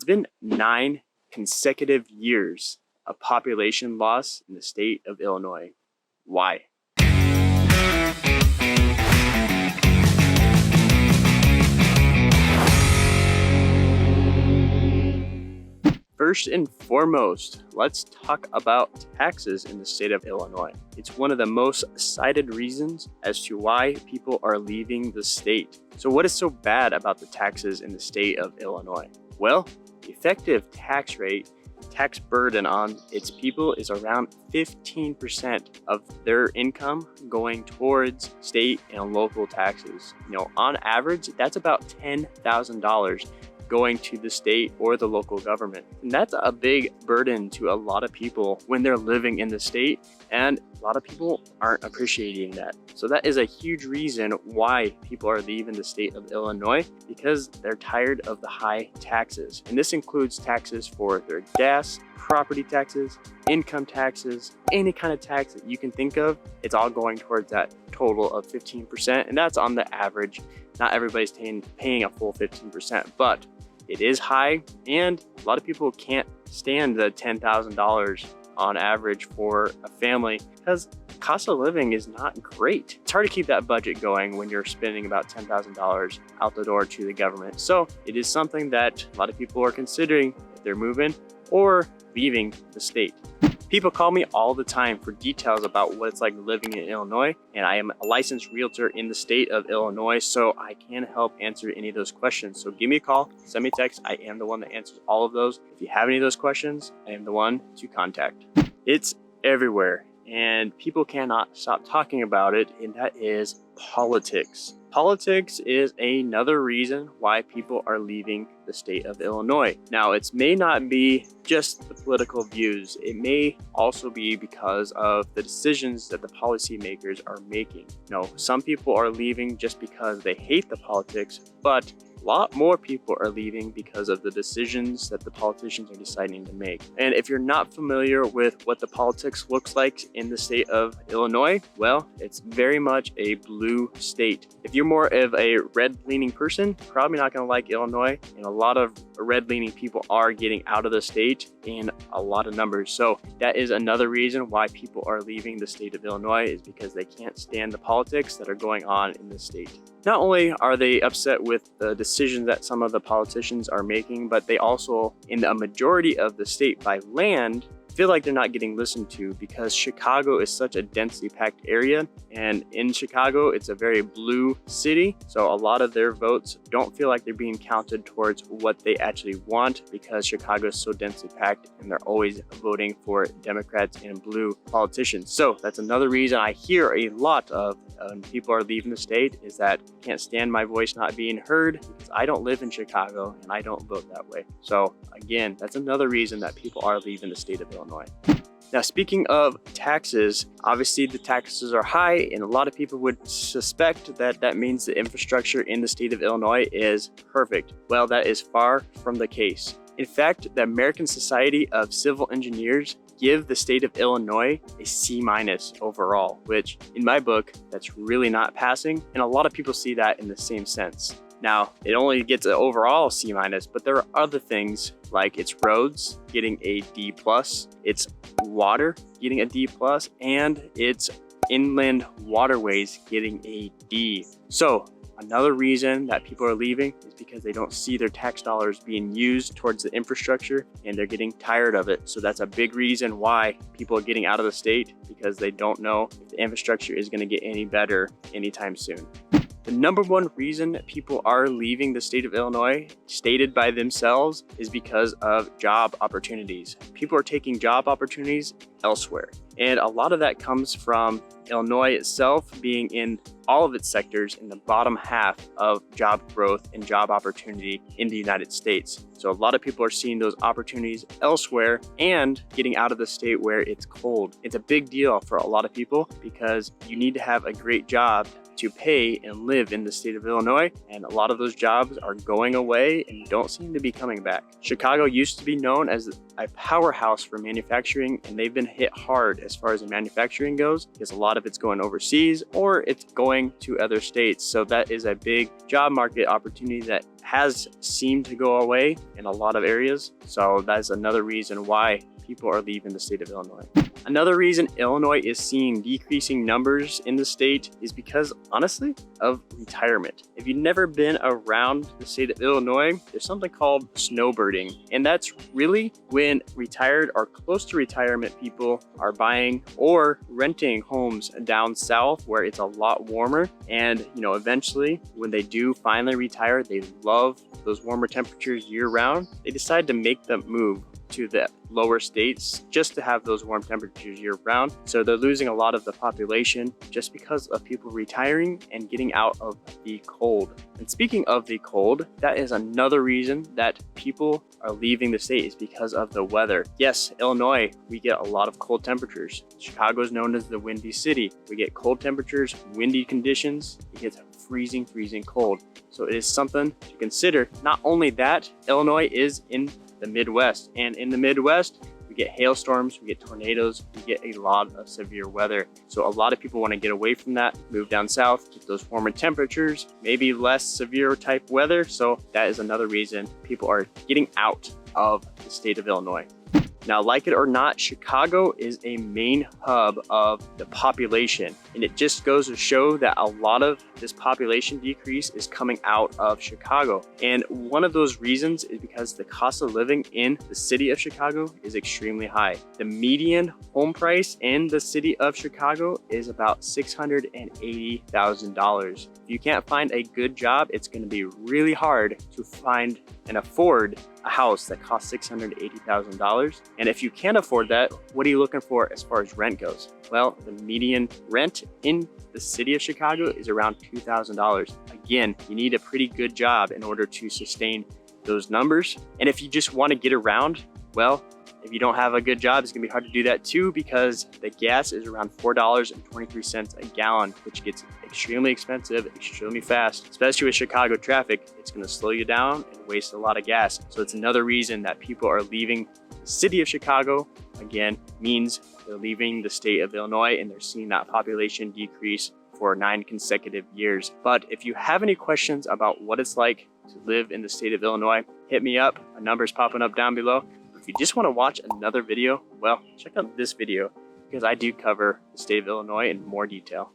It's been 9 consecutive years of population loss in the state of Illinois. Why? First and foremost, let's talk about taxes in the state of Illinois. It's one of the most cited reasons as to why people are leaving the state. So what is so bad about the taxes in the state of Illinois? Well, the effective tax rate, tax burden on its people is around 15% of their income going towards state and local taxes. On average, that's about $10,000 going to the state or the local government. And that's a big burden to a lot of people when they're living in the state, and a lot of people aren't appreciating that. So that is a huge reason why people are leaving the state of Illinois, because they're tired of the high taxes. And this includes taxes for their gas, property taxes, income taxes, any kind of tax that you can think of. It's all going towards that total of 15%, and that's on the average. Not everybody's paying a full 15%, but it is high, and a lot of people can't stand the $10,000 on average for a family because the cost of living is not great. It's hard to keep that budget going when you're spending about $10,000 out the door to the government. So it is something that a lot of people are considering if they're moving or leaving the state. People call me all the time for details about what it's like living in Illinois, and I am a licensed realtor in the state of Illinois, so I can help answer any of those questions. So give me a call, send me a text. I am the one that answers all of those. If you have any of those questions, I am the one to contact. It's everywhere, and people cannot stop talking about it, and that is politics. Politics is another reason why people are leaving the state of Illinois. Now, it may not be just the political views. It may also be because of the decisions that the policymakers are making. Some people are leaving just because they hate the politics, but a lot more people are leaving because of the decisions that the politicians are deciding to make. And if you're not familiar with what the politics looks like in the state of Illinois, well, it's very much a blue state. If you're more of a red-leaning person, probably not going to like Illinois, and a lot of red-leaning people are getting out of the state in a lot of numbers. So that is another reason why people are leaving the state of Illinois, is because they can't stand the politics that are going on in the state. Not only are they upset with the decisions that some of the politicians are making, but they also, in a majority of the state by land, feel like they're not getting listened to because Chicago is such a densely packed area, and in Chicago it's a very blue city, so a lot of their votes don't feel like they're being counted towards what they actually want because Chicago is so densely packed and they're always voting for Democrats and blue politicians. So that's another reason I hear a lot of people are leaving the state, is that I can't stand my voice not being heard because I don't live in Chicago and I don't vote that way. So again, that's another reason that people are leaving the state of Illinois. Now, speaking of taxes, obviously the taxes are high, and a lot of people would suspect that that means the infrastructure in the state of Illinois is perfect. Well, that is far from the case. In fact, the American Society of Civil Engineers give the state of Illinois a C- overall, which in my book, that's really not passing, and a lot of people see that in the same sense. Now, it only gets an overall C-, but there are other things like its roads getting a D+, its water getting a D+, and its inland waterways getting a D. So another reason that people are leaving is because they don't see their tax dollars being used towards the infrastructure, and they're getting tired of it. So that's a big reason why people are getting out of the state, because they don't know if the infrastructure is going to get any better anytime soon. The number one reason people are leaving the state of Illinois, stated by themselves, is because of job opportunities. People are taking job opportunities elsewhere. And a lot of that comes from Illinois itself being in all of its sectors in the bottom half of job growth and job opportunity in the United States. So a lot of people are seeing those opportunities elsewhere and getting out of the state where it's cold. It's a big deal for a lot of people because you need to have a great job to pay and live in the state of Illinois, and a lot of those jobs are going away and don't seem to be coming back. Chicago used to be known as a powerhouse for manufacturing, and they've been hit hard as far as the manufacturing goes because a lot of it's going overseas or it's going to other states. So that is a big job market opportunity that has seemed to go away in a lot of areas. So that's another reason why people are leaving the state of Illinois. Another reason Illinois is seeing decreasing numbers in the state is because, honestly, of retirement. If you've never been around the state of Illinois, there's something called snowbirding. And that's really when retired or close to retirement people are buying or renting homes down south where it's a lot warmer. And, eventually when they do finally retire, they love those warmer temperatures year round. They decide to make the move to the lower states just to have those warm temperatures year round. So they're losing a lot of the population just because of people retiring and getting out of the cold. And speaking of the cold, that is another reason that people are leaving the state is because of the weather. Yes, Illinois, we get a lot of cold temperatures. Chicago is known as the windy city. We get cold temperatures, windy conditions. It gets freezing cold. So it is something to consider. Not only that, Illinois is in the Midwest, and in the Midwest we get hailstorms, we get tornadoes, we get a lot of severe weather. So a lot of people want to get away from that, move down south, get those warmer temperatures, maybe less severe type weather. So that is another reason people are getting out of the state of Illinois. Now, like it or not, Chicago is a main hub of the population, and it just goes to show that a lot of this population decrease is coming out of Chicago. And one of those reasons is because the cost of living in the city of Chicago is extremely high. The median home price in the city of Chicago is about $680,000. If you can't find a good job, it's going to be really hard to find and afford a house that costs $680,000. And if you can't afford that, what are you looking for as far as rent goes? Well, the median rent in the city of Chicago is around $2,000. Again, you need a pretty good job in order to sustain those numbers. And if you just want to get around, well, if you don't have a good job, it's gonna be hard to do that too, because the gas is around $4.23 a gallon, which gets extremely expensive, extremely fast, especially with Chicago traffic. It's gonna slow you down and waste a lot of gas. So it's another reason that people are leaving the city of Chicago. Again, means they're leaving the state of Illinois, and they're seeing that population decrease for 9 consecutive years. But if you have any questions about what it's like to live in the state of Illinois, hit me up. My number's popping up down below. If you just want to watch another video, well, check out this video because I do cover the state of Illinois in more detail.